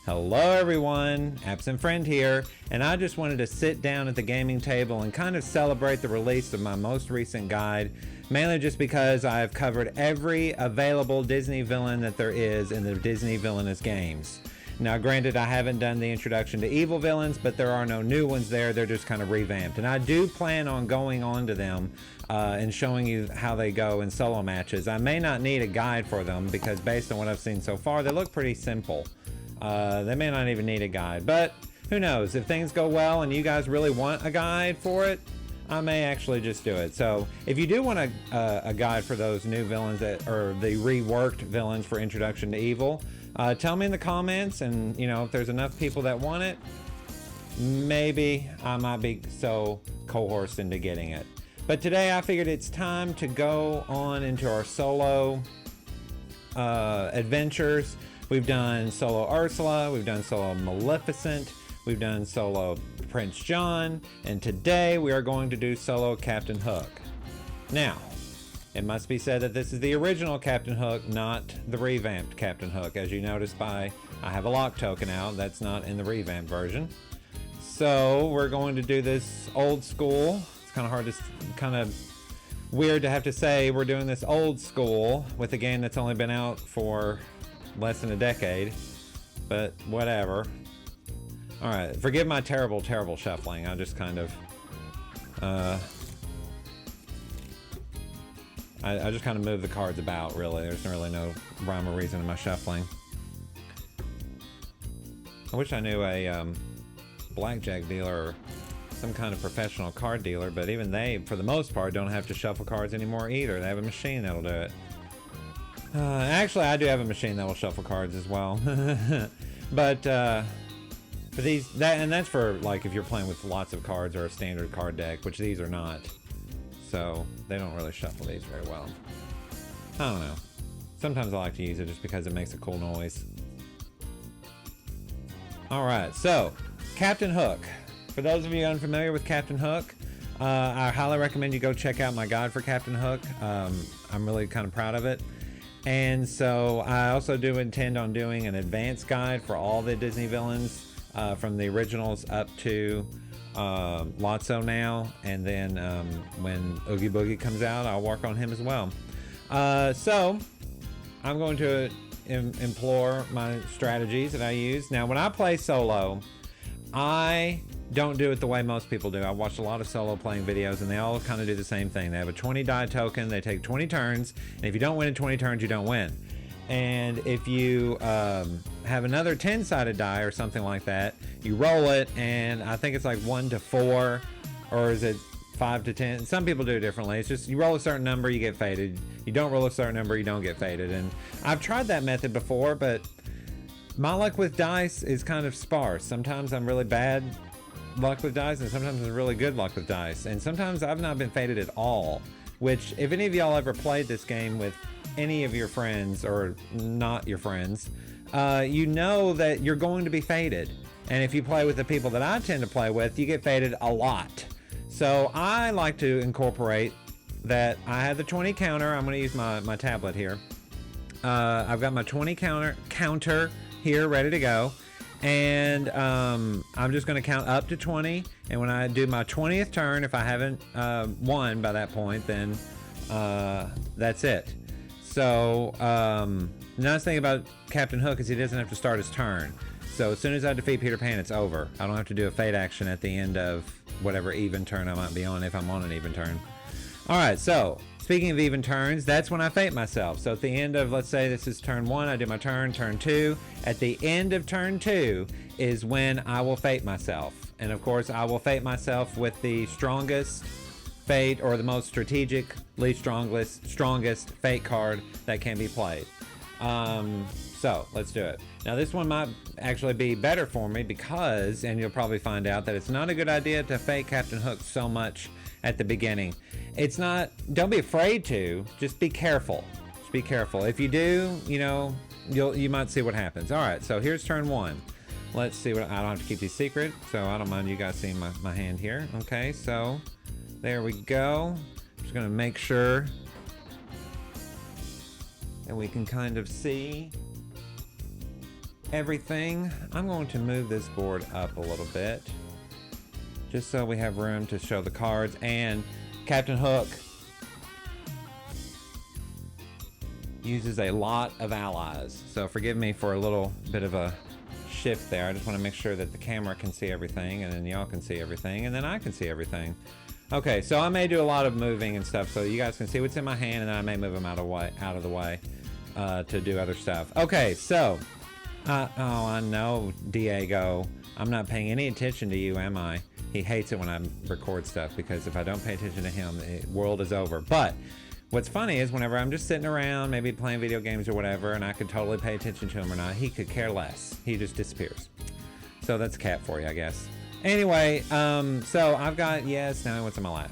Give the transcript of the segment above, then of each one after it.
Hello everyone, Absent Friend here, and I just wanted to sit down at the gaming table and kind of celebrate the release of my most recent guide, mainly just because I've covered every available Disney villain that there is in the Disney Villainous games. Now granted, I haven't done the introduction to evil villains, but there are no new ones there, they're just kind of revamped. And I do plan on going on to them and showing you how they go in solo matches. I may not need a guide for them because based on what I've seen so far, they look pretty simple. They may not even need a guide, but who knows? If things go well and you guys really want a guide for it, I may actually just do it. So if you do want a guide for those new villains that are the reworked villains for Introduction to Evil, tell me in the comments, and you know, if there's enough people that want it, maybe I might be so coerced into getting it. But today I figured it's time to go on into our solo adventures. We've done solo Ursula, we've done solo Maleficent, we've done solo Prince John, and today we are going to do solo Captain Hook. Now, it must be said that this is the original Captain Hook, not the revamped Captain Hook. As you notice I have a lock token out, that's not in the revamped version. So we're going to do this old school. It's kind of hard to, kind of weird to have to say we're doing this old school with a game that's only been out for less than a decade, but whatever. All right, forgive my terrible shuffling. I just kind of I just kind of move the cards about, really. There's really no rhyme or reason in my shuffling. I wish I knew a blackjack dealer or some kind of professional card dealer, but even they, for the most part, don't have to shuffle cards anymore either. They have a machine that'll do it. Actually, I do have a machine that will shuffle cards as well. But for these, that's for like if you're playing with lots of cards or a standard card deck, which these are not. So they don't really shuffle these very well. I don't know. Sometimes I like to use it just because it makes a cool noise. All right, so Captain Hook. For those of you unfamiliar with Captain Hook, I highly recommend you go check out my guide for Captain Hook. I'm really kind of proud of it. And so I also do intend on doing an advanced guide for all the Disney villains from the originals up to Lotso now, and then when Oogie Boogie comes out, I'll work on him as well. So I'm going to implore my strategies that I use. Now when I play solo, I don't do it the way most people do. I've watched a lot of solo playing videos and they all kind of do the same thing. They have a 20 die token, they take 20 turns, and if you don't win in 20 turns, you don't win. And if you have another 10-sided die or something like that, you roll it, and I think it's like 1 to 4, or is it 5 to 10? Some people do it differently. It's just you roll a certain number, you get faded. You don't roll a certain number, you don't get faded. And I've tried that method before, but my luck with dice is kind of sparse. Sometimes I'm really bad luck with dice, and sometimes it's really good luck with dice, and sometimes I've not been faded at all, which if any of y'all ever played this game with any of your friends or not your friends, you know that you're going to be faded. And if you play with the people that I tend to play with, you get faded a lot. So I like to incorporate that. I have the 20 counter. I'm going to use my tablet here. I've got my 20 counter here ready to go. And I'm just going to count up to 20, and when I do my 20th turn, if I haven't won by that point, then that's it. So the nice thing about Captain Hook is he doesn't have to start his turn. So as soon as I defeat Peter Pan, it's over. I don't have to do a fade action at the end of whatever even turn I might be on, if I'm on an even turn. All right, so speaking of even turns, that's when I fate myself. So at the end of, let's say this is turn 1, I do my turn 2. At the end of turn 2 is when I will fate myself. And of course, I will fate myself with the strongest fate, or the most strategic, least strongest fate card that can be played. So let's do it. Now this one might actually be better for me because, and you'll probably find out that it's not a good idea to fate Captain Hook so much at the beginning. It's not, don't be afraid to, just be careful. Just be careful. If you do, you know, you might see what happens. All right, so here's turn 1. Let's see what, I don't have to keep these secret, so I don't mind you guys seeing my hand here. Okay, so there we go. Just gonna make sure that we can kind of see everything, I'm going to move this board up a little bit, just so we have room to show the cards. And Captain Hook uses a lot of allies, so forgive me for a little bit of a shift there. I just want to make sure that the camera can see everything, and then y'all can see everything, and then I can see everything. Okay, so I may do a lot of moving and stuff so you guys can see what's in my hand, and then I may move them out of the way to do other stuff. Okay, so oh, I know, Diego, I'm not paying any attention to you, am I? He hates it when I record stuff, because if I don't pay attention to him, the world is over. But what's funny is whenever I'm just sitting around, maybe playing video games or whatever, and I could totally pay attention to him or not, he could care less. He just disappears. So that's a cat for you, I guess. Anyway, so I've got, yes, now what's in my lap?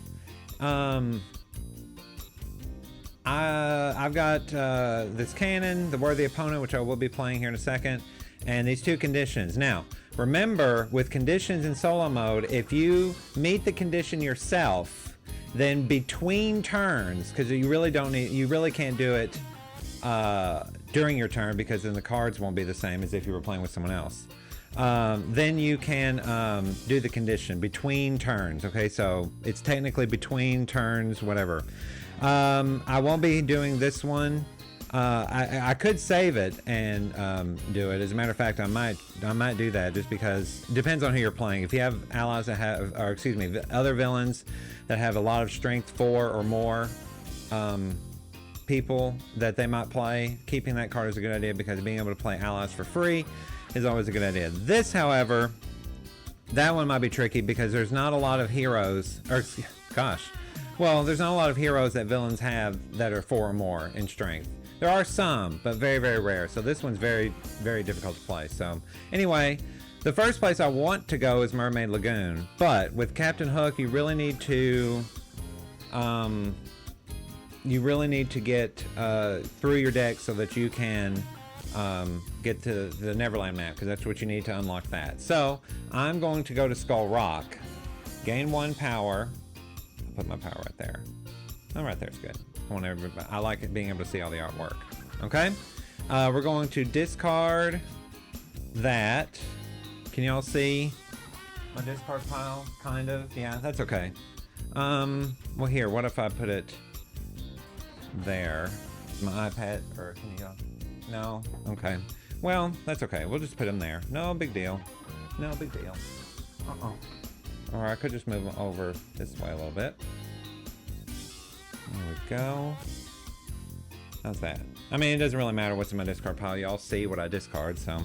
I've got this cannon, the worthy opponent, which I will be playing here in a second, and these two conditions. Now, remember, with conditions in solo mode, if you meet the condition yourself, then between turns, because you really can't do it during your turn, because then the cards won't be the same as if you were playing with someone else. Then you can do the condition between turns. Okay, so it's technically between turns, whatever. I won't be doing this one. I could save it and do it. As a matter of fact, I might do that, just because it depends on who you're playing. If you have allies that have, or excuse me, other villains that have a lot of strength 4 or more people that they might play, keeping that card is a good idea, because being able to play allies for free is always a good idea. This, however, that one might be tricky, because there's not a lot of heroes, or gosh, well, there's not a lot of heroes that villains have that are 4 or more in strength. There are some, but very, very rare. So this one's very, very difficult to play. So anyway, the first place I want to go is Mermaid Lagoon. But with Captain Hook, you really need to get through your deck so that you can get to the Neverland map, because that's what you need to unlock that. So I'm going to go to Skull Rock, gain 1 power. I'll put my power right there. Oh, right there's good. I like it being able to see all the artwork. Okay, we're going to discard that. Can y'all see my discard pile? Kind of. Yeah, that's okay. Well, here, what if I put it there? My iPad, or can you? No. Okay. Well, that's okay. We'll just put them there. No big deal. No big deal. Or I could just move them over this way a little bit. There we go. How's that? I mean, it doesn't really matter what's in my discard pile. Y'all see what I discard, so.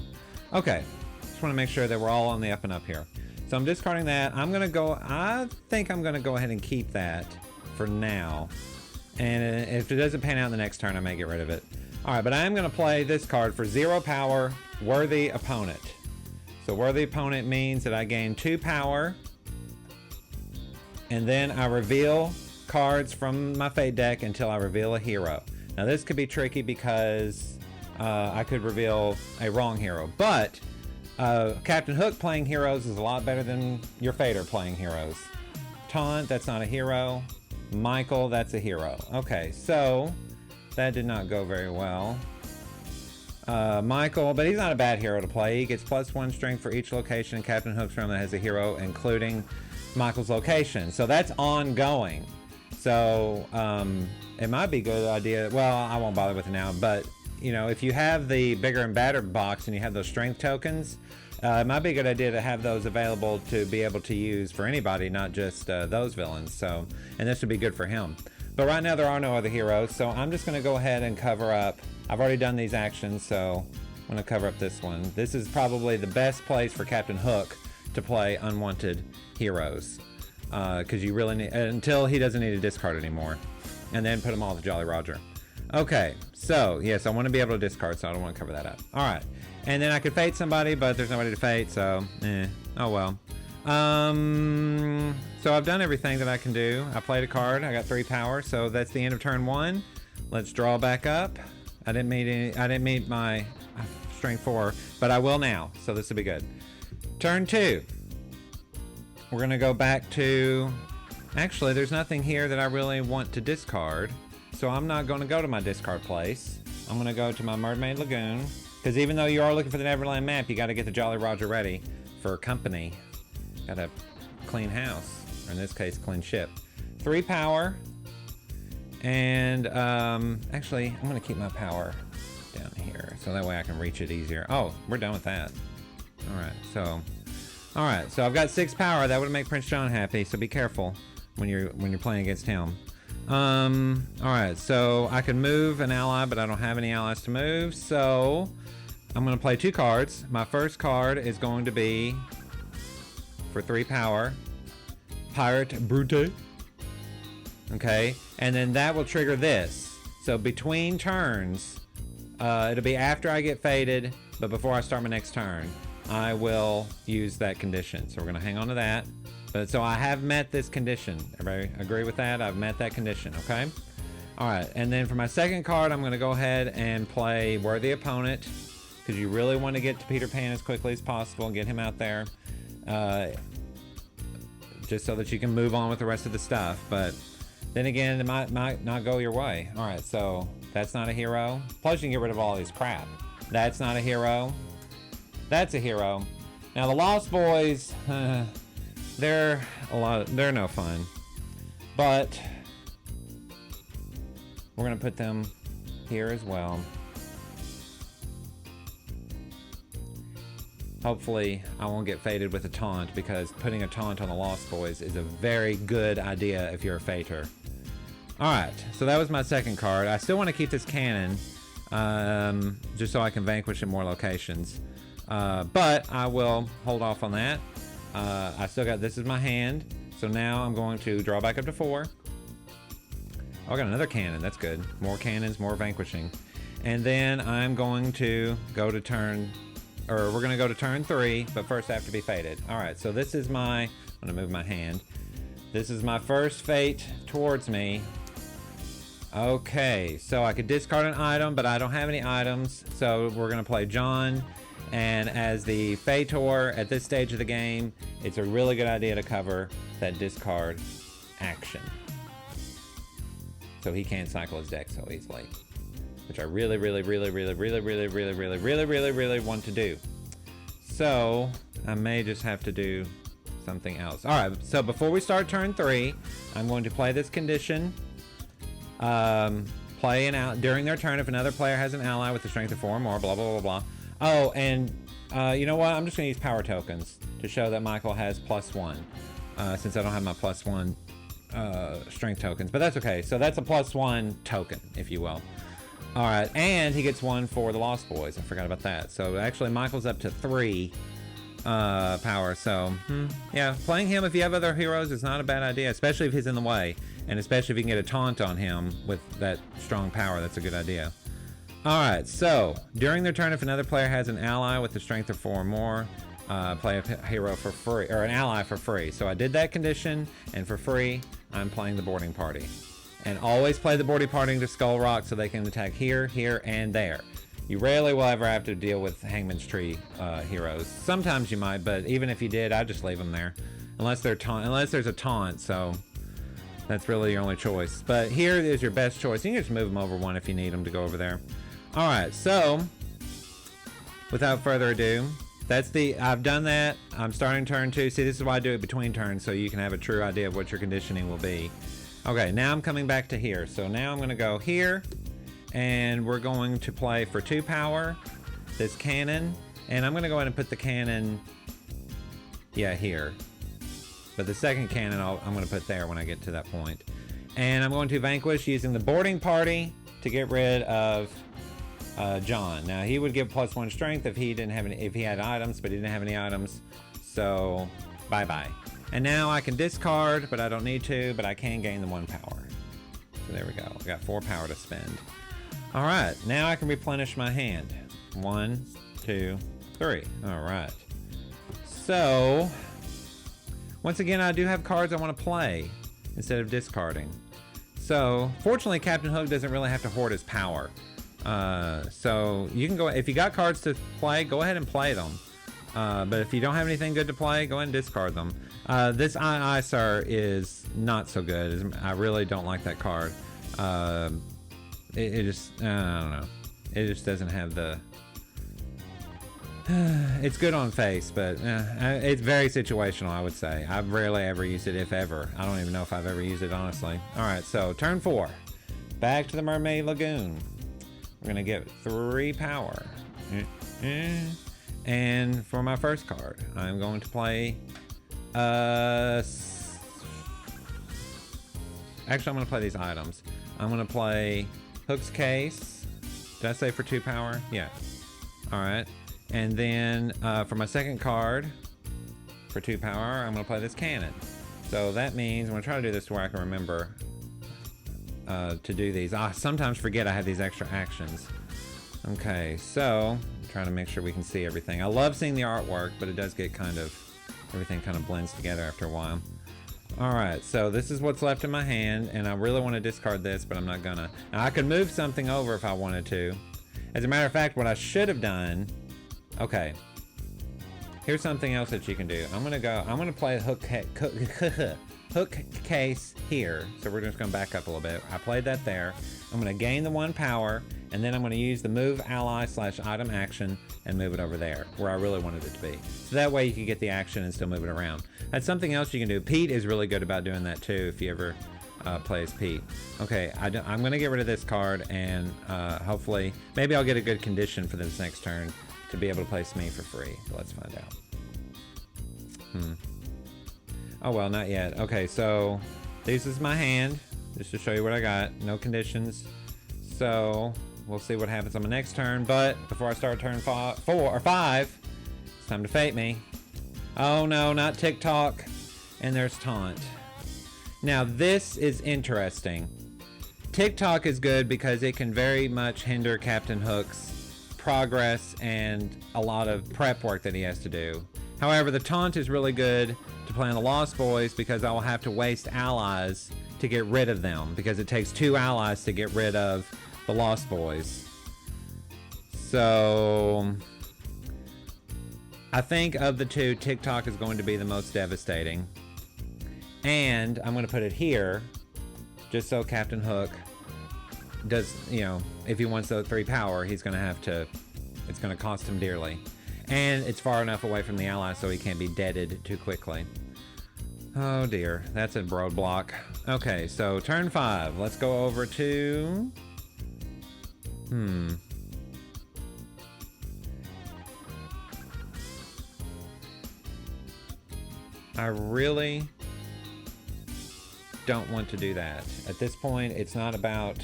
Okay. Just want to make sure that we're all on the up and up here. So I'm discarding that. I think I'm going to go ahead and keep that for now. And if it doesn't pan out the next turn, I may get rid of it. Alright, but I am going to play this card for 0 power, worthy opponent. So worthy opponent means that I gain 2 power. And then I reveal cards from my Fate deck until I reveal a hero. Now this could be tricky, because I could reveal a wrong hero, but Captain Hook playing heroes is a lot better than your Fater playing heroes. Taunt, that's not a hero. Michael, that's a hero. Okay, so that did not go very well. Michael, but he's not a bad hero to play. He gets +1 strength for each location in Captain Hook's realm that has a hero, including Michael's location. So that's ongoing. So it might be a good idea. Well, I won't bother with it now, but you know, if you have the bigger and badder box and you have those strength tokens, it might be a good idea to have those available to be able to use for anybody, not just those villains. So, and this would be good for him. But right now there are no other heroes, so I'm just going to go ahead and cover up. I've already done these actions, so I'm going to cover up this one. This is probably the best place for Captain Hook to play unwanted heroes, because you really need, until he doesn't need to discard anymore, and then put them all to Jolly Roger. Okay, so yes, I want to be able to discard, so I don't want to cover that up. All right, and then I could fate somebody, but there's nobody to fate, so oh well. So I've done everything that I can do. I played a card. I got 3 power, so that's the end of turn 1. Let's draw back up. I didn't meet my strength 4, but I will now, so this will be good. Turn 2. We're gonna go back to. Actually, there's nothing here that I really want to discard, so I'm not going to go to my discard place. I'm going to go to my Mermaid Lagoon, Because even though you are looking for the Neverland map, you got to get the Jolly Roger ready for company. Got a clean house, or in this case, clean ship. 3 power. And actually, I'm going to keep my power down here, so that way I can reach it easier. Oh, we're done with that. All right, so I've got 6 power. That would make Prince John happy, so be careful when you're playing against him. All right, so I can move an ally, but I don't have any allies to move, so I'm going to play 2 cards. My first card is going to be for 3 power, Pirate Brute. Okay, and then that will trigger this. So between turns, it'll be after I get faded, but before I start my next turn, I will use that condition. So we're gonna hang on to that. But so I have met this condition. Everybody agree with that? I've met that condition, okay? All right, and then for my second card, I'm gonna go ahead and play Worthy Opponent, because you really want to get to Peter Pan as quickly as possible and get him out there, just so that you can move on with the rest of the stuff. But then again, it might not go your way. All right, so that's not a hero. Plus you can get rid of all these crap. That's not a hero. That's a hero. Now the Lost Boys, they're no fun. But we're gonna put them here as well. Hopefully I won't get faded with a taunt, because putting a taunt on the Lost Boys is a very good idea if you're a fater. Alright, so that was my second card. I still want to keep this cannon, just so I can vanquish in more locations. But I will hold off on that. I still got, this is my hand, so now I'm going to draw back up to 4. Oh, I got another cannon, that's good. More cannons, more vanquishing. And then I'm going to go to turn, or we're going to go to turn 3, but first I have to be faded. Alright, so this is my, I'm going to move my hand. This is my first fate towards me. Okay, so I could discard an item, but I don't have any items, so we're going to play John. And as the Fator at this stage of the game, it's a really good idea to cover that discard action, so he can't cycle his deck so easily, which I really want to do. So I may just have to do something else. All right, so before we start turn 3, I'm going to play this condition. Play an out during their turn if another player has an ally with the strength of 4 or more, blah blah blah blah. Oh, and you know what? I'm just gonna use power tokens to show that Michael has +1, since I don't have my +1 strength tokens, but that's okay. So that's a +1 token, if you will. All right, and he gets 1 for the Lost Boys. I forgot about that. So actually, Michael's up to 3 power. So yeah, playing him if you have other heroes is not a bad idea, especially if he's in the way, and especially if you can get a taunt on him with that strong power. That's a good idea. Alright, so during their turn, if another player has an ally with the strength of 4 or more, play a hero for free, or an ally for free. So I did that condition, and for free, I'm playing the boarding party. And always play the boarding party to Skull Rock so they can attack here, here, and there. You rarely will ever have to deal with Hangman's Tree heroes. Sometimes you might, but even if you did, I'd just leave them there. Unless there's a taunt, so that's really your only choice. But here is your best choice. You can just move them over 1 if you need them to go over there. Alright, so without further ado, I've done that. I'm starting turn 2. See, this is why I do it between turns, so you can have a true idea of what your conditioning will be. Okay, now I'm coming back to here. So now I'm going to go here, and we're going to play for 2 power, this cannon, and I'm going to go ahead and put the cannon, yeah, here. But the second cannon I'm going to put there when I get to that point. And I'm going to vanquish using the boarding party to get rid of John. Now he would give +1 strength if he didn't have any, if he had items, but he didn't have any items. So bye bye. And now I can discard, but I don't need to, but I can gain the 1 power. So there we go. I got 4 power to spend. All right, now I can replenish my hand. 1, 2, 3. All right. So once again, I do have cards I want to play instead of discarding. So fortunately, Captain Hook doesn't really have to hoard his power. So you can go, if you got cards to play, go ahead and play them. But if you don't have anything good to play, go ahead and discard them. This I Sir is not so good. I really don't like that card. It just, I don't know. It just doesn't have the It's good on face, but it's very situational, I would say. I've rarely ever used it, if ever. I don't even know if I've ever used it, honestly. Alright, so turn 4. Back to the Mermaid Lagoon. We're going to get 3 power. And for my first card, I'm going to play... Actually, I'm going to play these items. I'm going to play Hook's Case. Did I say for 2 power? Yeah. Alright. And then for my second card, for 2 power, I'm going to play this cannon. So that means I'm going to try to do this to where I can remember to do these. I sometimes forget I have these extra actions. Okay, so I'm trying to make sure we can see everything. I love seeing the artwork, but it does get kind of, everything kind of blends together after a while. Alright, so this is what's left in my hand, and I really want to discard this, but I'm not gonna. Now, I could move something over if I wanted to. As a matter of fact, what I should have done... Okay. Here's something else that you can do. I'm gonna play a hook case here. So we're just gonna back up a little bit. I played that there. I'm gonna gain the 1 power, and then I'm gonna use the move ally / item action and move it over there, where I really wanted it to be. So that way you can get the action and still move it around. That's something else you can do. Pete is really good about doing that too, if you ever play as Pete. Okay, I'm gonna get rid of this card, and hopefully, maybe I'll get a good condition for this next turn to be able to play Smee for free. But let's find out. Oh well, not yet. Okay, so this is my hand, just to show you what I got. No conditions. So we'll see what happens on my next turn. But before I start turn 4 or 5, it's time to fate me. Oh no, not TikTok. And there's taunt. Now this is interesting. TikTok is good because it can very much hinder Captain Hook's progress and a lot of prep work that he has to do. However, the taunt is really good to play on the Lost Boys because I will have to waste allies to get rid of them, because it takes 2 allies to get rid of the Lost Boys. So I think of the 2, TikTok is going to be the most devastating. And I'm going to put it here just so Captain Hook does, you know, if he wants those 3 power, he's going to have to, it's going to cost him dearly. And it's far enough away from the ally so he can't be deaded too quickly. Oh dear, that's a roadblock. Okay, so turn 5. Let's go over to... I really don't want to do that. At this point, it's not about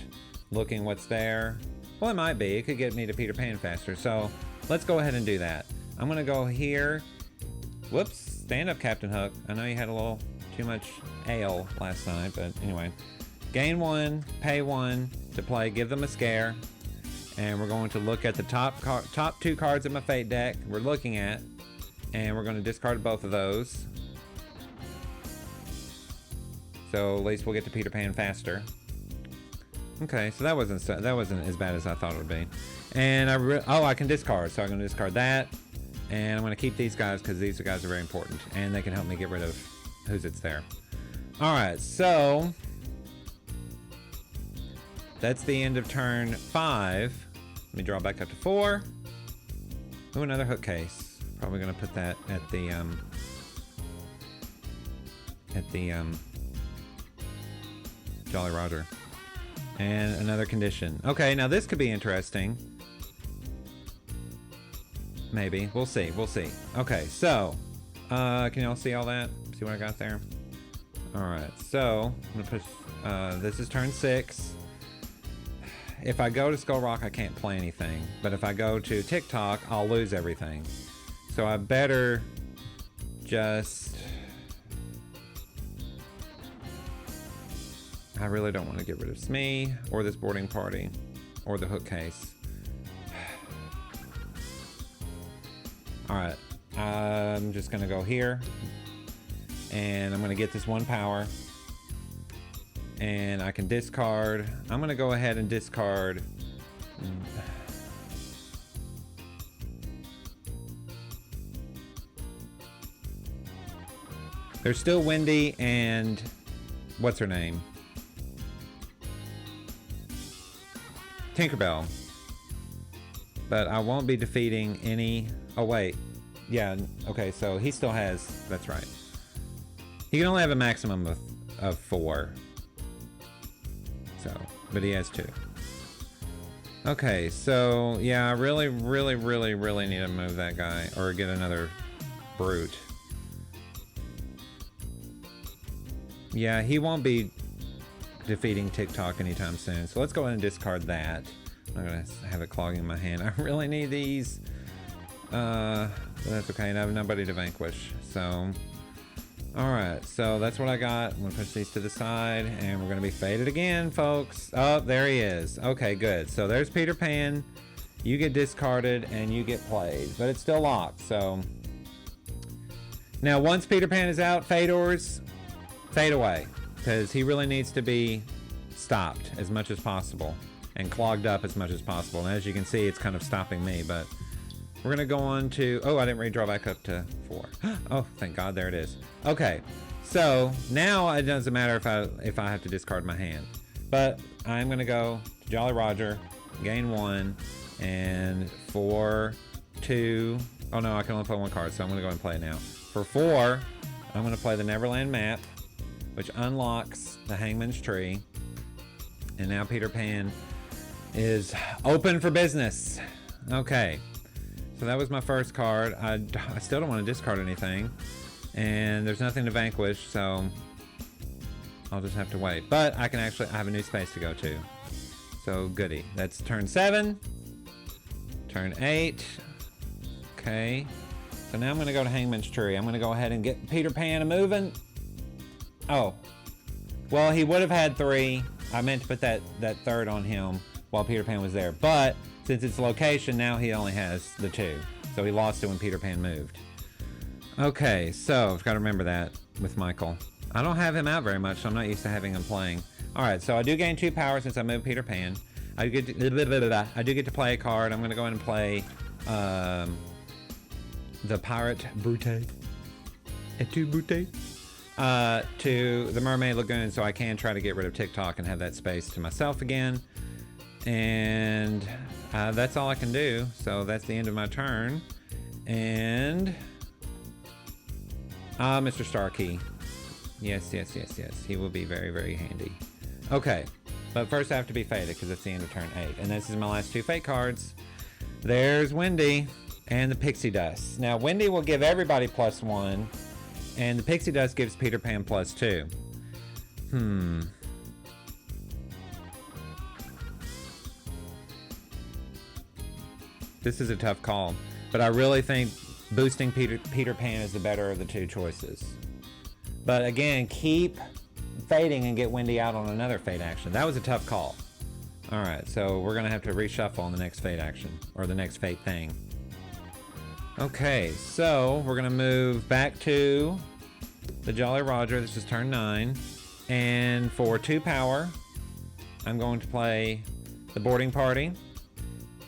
looking what's there. Well, it might be. It could get me to Peter Pan faster. So let's go ahead and do that. I'm going to go here. Whoops. Stand up, Captain Hook. I know you had a little too much ale last night, but anyway. Gain 1, pay 1 to play Give Them a Scare. And we're going to look at the top 2 cards of my Fate deck we're looking at. And we're going to discard both of those. So at least we'll get to Peter Pan faster. Okay, so that wasn't as bad as I thought it would be. And I can discard, so I'm going to discard that. And I'm going to keep these guys because these guys are very important. And they can help me get rid of who's it's there. Alright, so that's the end of turn 5. Let me draw back up to 4. Ooh, another hook case. Probably going to put that at the Jolly Roger. And another condition. Okay, now this could be interesting. Maybe. We'll see. We'll see. Okay, so can y'all see all that? See what I got there? Alright, so I'm gonna push this is turn 6. If I go to Skull Rock, I can't play anything. But if I go to TikTok, I'll lose everything. So I better just... I really don't want to get rid of Smee, or this boarding party, or the hook case. Alright, I'm just going to go here, and I'm going to get this 1 power, and I can discard. I'm going to go ahead and discard. There's still Wendy and what's her name? Tinkerbell. but I won't be defeating any. Oh wait, yeah, okay, so he still has, that's right, he can only have a maximum of 4, so, but he has 2. Okay, so yeah, I really need to move that guy or get another brute. Yeah, he won't be defeating TikTok anytime soon, so let's go ahead and discard that. I'm gonna have it clogging my hand. I really need these. But that's okay, and I have nobody to vanquish. So, alright, so that's what I got. I'm gonna push these to the side, and we're gonna be faded again, folks. Oh, there he is. Okay, good. So there's Peter Pan. You get discarded, and you get played, but it's still locked, so. Now, once Peter Pan is out, Fedors, fade away, because he really needs to be stopped as much as possible and clogged up as much as possible. And as you can see, it's kind of stopping me, but we're gonna go on to, oh, I didn't redraw back up to 4. Oh, thank God, there it is. Okay, so now it doesn't matter if I have to discard my hand, but I'm gonna go to Jolly Roger, gain 1, and for 2, oh no, I can only play 1 card, so I'm gonna go and play it now. For 4, I'm gonna play the Neverland map, which unlocks the Hangman's Tree, and now Peter Pan is open for business. Okay, so that was my first card. I still don't want to discard anything, and there's nothing to vanquish, so I'll just have to wait. But I have a new space to go to, so goody. That's turn 7, turn 8. Okay, so now I'm going to go to Hangman's Tree. I'm going to go ahead and get Peter Pan a-moving. Oh, well, he would have had 3. I meant to put that 3rd on him while Peter Pan was there, but since it's location, now he only has the 2. So he lost it when Peter Pan moved. Okay, so I've got to remember that with Michael. I don't have him out very much, so I'm not used to having him playing. Alright, so I do gain 2 power since I moved Peter Pan. I do get to play a card. I'm going to go ahead and play the Pirate Brute. Et tu Brute? To the Mermaid Lagoon, so I can try to get rid of TikTok and have that space to myself again. And that's all I can do, so that's the end of my turn. And Mr. Starkey, yes, he will be very handy. Okay, but first I have to be faded because it's the end of turn 8, and this is my last 2 fate cards. There's Wendy and the Pixie Dust. Now Wendy will give everybody +1, and the Pixie Dust gives Peter Pan +2. This is a tough call, but I really think boosting Peter Pan is the better of the 2 choices. But again, keep fading and get Wendy out on another fade action. That was a tough call. Alright, so we're going to have to reshuffle on the next fade action, or the next fate thing. Okay, so we're going to move back to the Jolly Roger. This is turn 9. And for 2 power, I'm going to play the Boarding Party.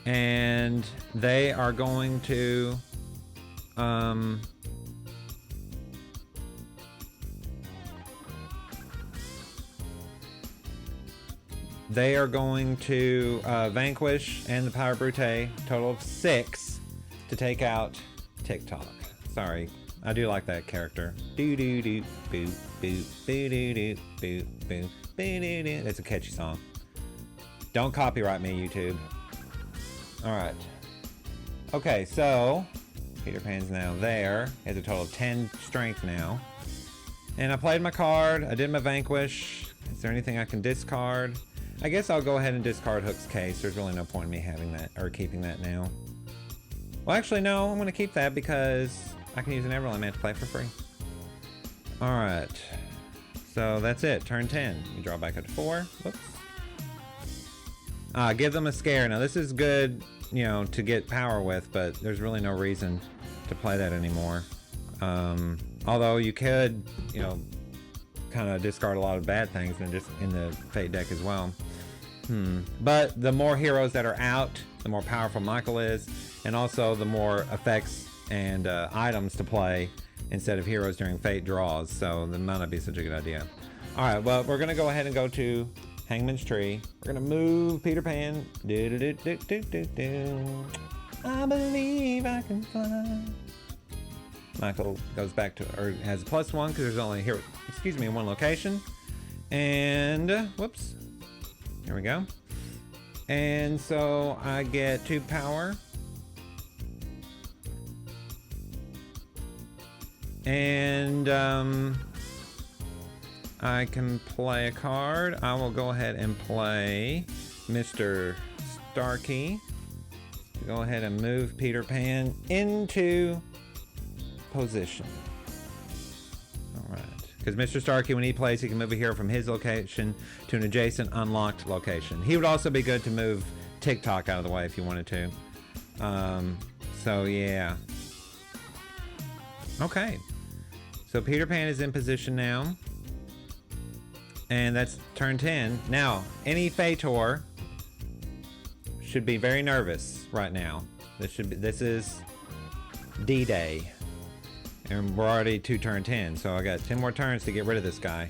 And they are going to vanquish and the Power Brute, total of 6, to take out TikTok. Sorry, I do like that character. Do do do boo boo boo do do boo boo boo do do. That's a catchy song. Don't copyright me, YouTube. Alright. Okay, so Peter Pan's now there. He has a total of 10 strength now. And I played my card. I did my vanquish. Is there anything I can discard? I guess I'll go ahead and discard Hook's Case. There's really no point in me having that or keeping that now. Well, actually, no. I'm going to keep that because I can use an Neverland Man to play for free. Alright. So that's it. Turn 10. You draw back up to 4. Whoops. Give them a scare. Now, this is good, you know, to get power with, but there's really no reason to play that anymore. Although you could, you know, kind of discard a lot of bad things and just in the Fate deck as well. But the more heroes that are out, the more powerful Michael is, and also the more effects and items to play instead of heroes during Fate draws, so that might not be such a good idea. Alright, well, we're going to go ahead and go to Hangman's Tree. We're gonna move Peter Pan. Do do do do do do do. I believe I can fly. Michael goes back to, or has a +1 because there's only here, excuse me, in one location. And whoops, there we go. And so I get 2 power. And I can play a card. I will go ahead and play Mr. Starkey. Go ahead and move Peter Pan into position. Alright. Because Mr. Starkey, when he plays, he can move a hero from his location to an adjacent unlocked location. He would also be good to move TikTok out of the way if you wanted to. So yeah. Okay. So Peter Pan is in position now. And that's turn 10. Now, any Fator should be very nervous right now. This is D-Day. And we're already to turn 10, so I got 10 more turns to get rid of this guy.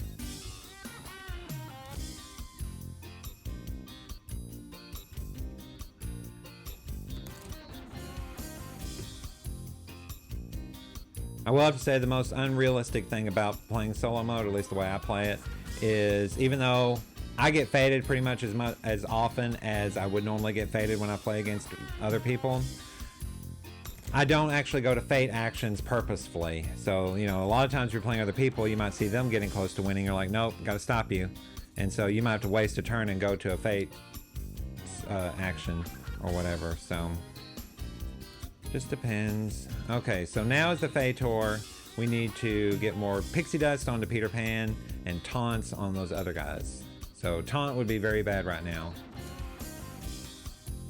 I will have to say the most unrealistic thing about playing solo mode, or at least the way I play it, is even though I get faded pretty much as often as I would normally get faded when I play against other people, I don't actually go to fate actions purposefully. So, you know, a lot of times you're playing other people, you might see them getting close to winning. You're like, nope, gotta stop you. And so you might have to waste a turn and go to a fate action or whatever. So, just depends. Okay, so now is the Fator. We need to get more pixie dust onto Peter Pan and taunts on those other guys. So taunt would be very bad right now.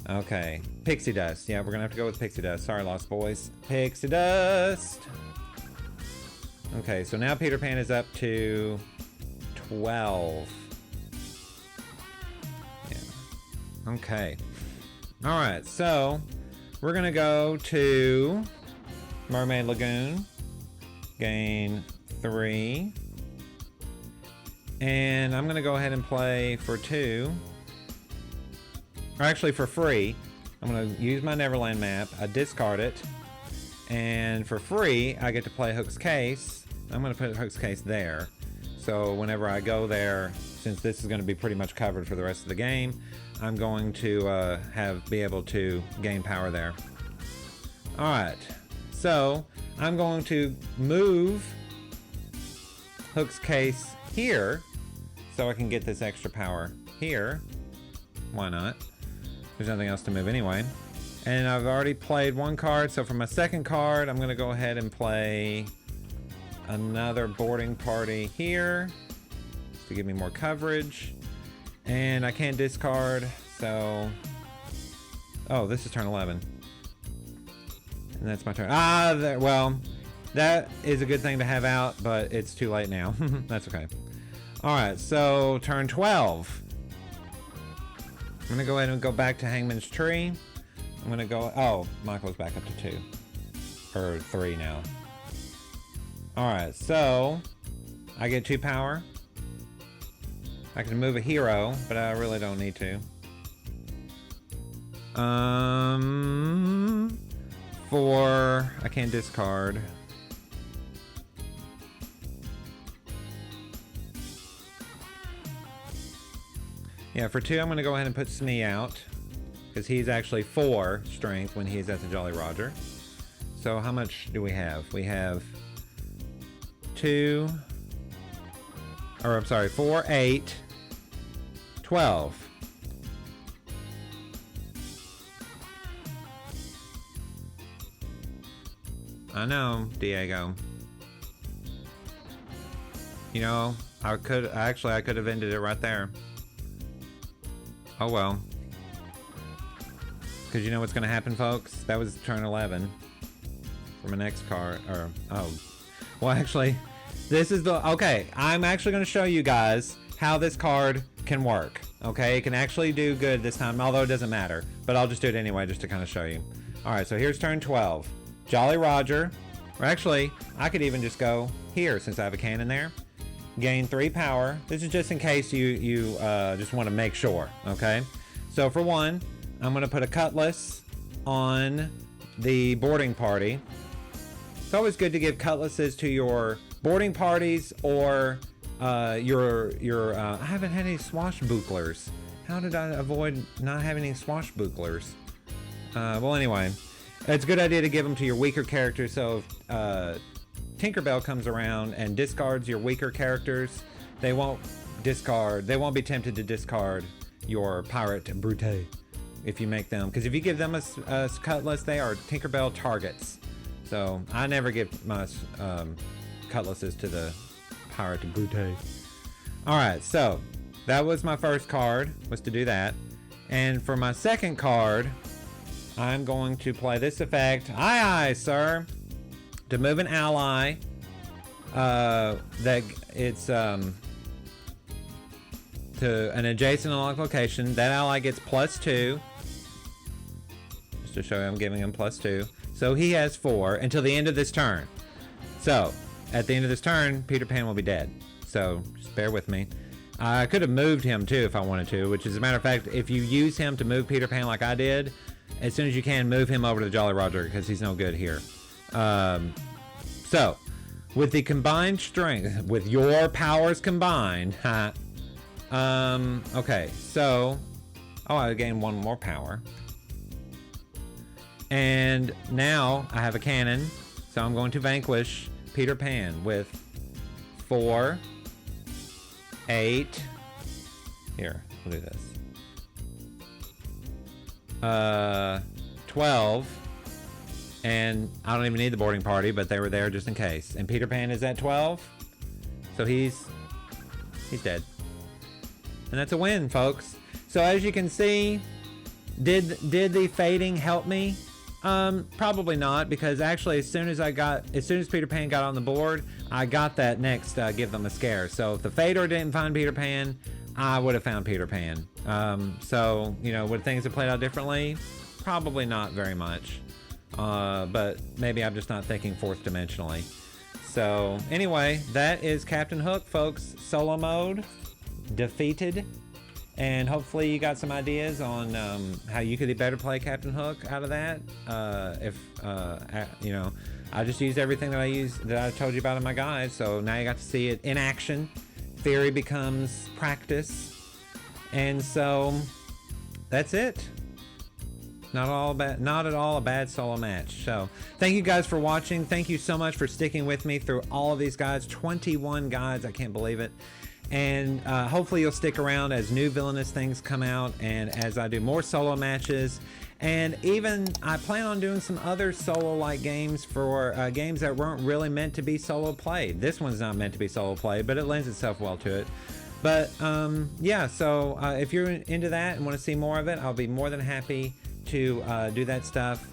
Okay, pixie dust. Yeah, we're gonna have to go with pixie dust. Sorry, Lost Boys. Pixie dust. Okay, so now Peter Pan is up to 12. Yeah. Okay. All right, so we're gonna go to Mermaid Lagoon. Gain 3. And I'm gonna go ahead and play for 2. Or actually for free. I'm gonna use my Neverland map. I discard it. And for free, I get to play Hook's Case. I'm gonna put Hook's Case there. So whenever I go there, since this is gonna be pretty much covered for the rest of the game, I'm going to be able to gain power there. Alright. So I'm going to move Hook's Case here so I can get this extra power here. Why not? There's nothing else to move anyway. And I've already played 1 card, so for my second card, I'm gonna go ahead and play another boarding party here to give me more coverage. And I can't discard, so... Oh, this is turn 11. And that's my turn. Well, that is a good thing to have out, but it's too late now. That's okay. Alright, so turn 12. I'm gonna go ahead and go back to Hangman's Tree. I'm gonna go... Oh, Michael's back up to 2. Or 3 now. Alright, so... I get 2 power. I can move a hero, but I really don't need to. I can't discard. Yeah, for 2, I'm going to go ahead and put Smee out. Because he's actually 4 strength when he's at the Jolly Roger. So how much do we have? We have 2... Or, I'm sorry, 4, 8, 12. I know, Diego. You know, I could have ended it right there. Oh well. Because you know what's going to happen, folks? That was turn 11. For my next card, or, oh. Well, actually, this is the, okay, I'm actually going to show you guys how this card can work. Okay, it can actually do good this time, although it doesn't matter. But I'll just do it anyway, just to kind of show you. Alright, so here's turn 12. Jolly Roger. Or actually, I could even just go here, since I have a cannon there. gain 3 power. This is just in case you just want to make sure, okay? So for one, I'm going to put a cutlass on the boarding party. It's always good to give cutlasses to your boarding parties or your I haven't had any swashbucklers. How did I avoid not having any swashbucklers? Well, anyway, it's a good idea to give them to your weaker characters. So if Tinkerbell comes around and discards your weaker characters, they won't be tempted to discard your pirate brute if you make them, because if you give them a cutlass, they are Tinkerbell targets. So I never give my cutlasses to the pirate brute. All right, so that was my first card, was to do that. And for my second card, I'm going to play this effect. Aye, aye, sir. To move an ally, that it's to an adjacent unlocked location. That ally gets +2. Just to show you, I'm giving him +2. So he has 4 until the end of this turn. So at the end of this turn, Peter Pan will be dead. So just bear with me. I could have moved him too if I wanted to, which, as a matter of fact, if you use him to move Peter Pan like I did, as soon as you can, move him over to the Jolly Roger, because he's no good here. So with the combined strength, with your powers combined, okay, so I gained 1 more power, and now I have a cannon, so I'm going to vanquish Peter Pan with 4, 8. Here, we'll do this. 12. And I don't even need the boarding party, but they were there just in case. And Peter Pan is at 12. So he's dead. And that's a win, folks. So as you can see, did the fading help me? Probably not, because actually as soon as Peter Pan got on the board, I got that next give them a scare. So if the fader didn't find Peter Pan, I would have found Peter Pan. So, you know, would things have played out differently? Probably not very much. But maybe I'm just not thinking fourth dimensionally. So anyway, that is Captain Hook, folks. Solo mode defeated, and hopefully you got some ideas on how you could better play Captain Hook out of that. You know, I just used everything that I told you about in my guide, so now you got to see it in action. Theory becomes practice, and so that's it. Not at all a bad solo match. So thank you guys for watching. Thank you so much for sticking with me through all of these guides. 21 guides, I can't believe it. And hopefully you'll stick around as new Villainous things come out, and as I do more solo matches. And even I plan on doing some other solo-like games for games that weren't really meant to be solo played. This one's not meant to be solo played, but it lends itself well to it. But yeah, so if you're into that and want to see more of it, I'll be more than happy to do that stuff.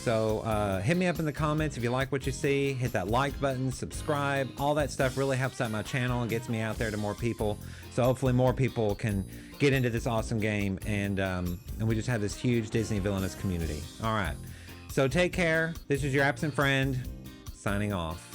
So hit me up in the comments if you like what you see. Hit that like button, subscribe. All that stuff really helps out my channel and gets me out there to more people. So hopefully more people can get into this awesome game, and we just have this huge Disney Villainous community. All right, so take care. This is your absent friend signing off.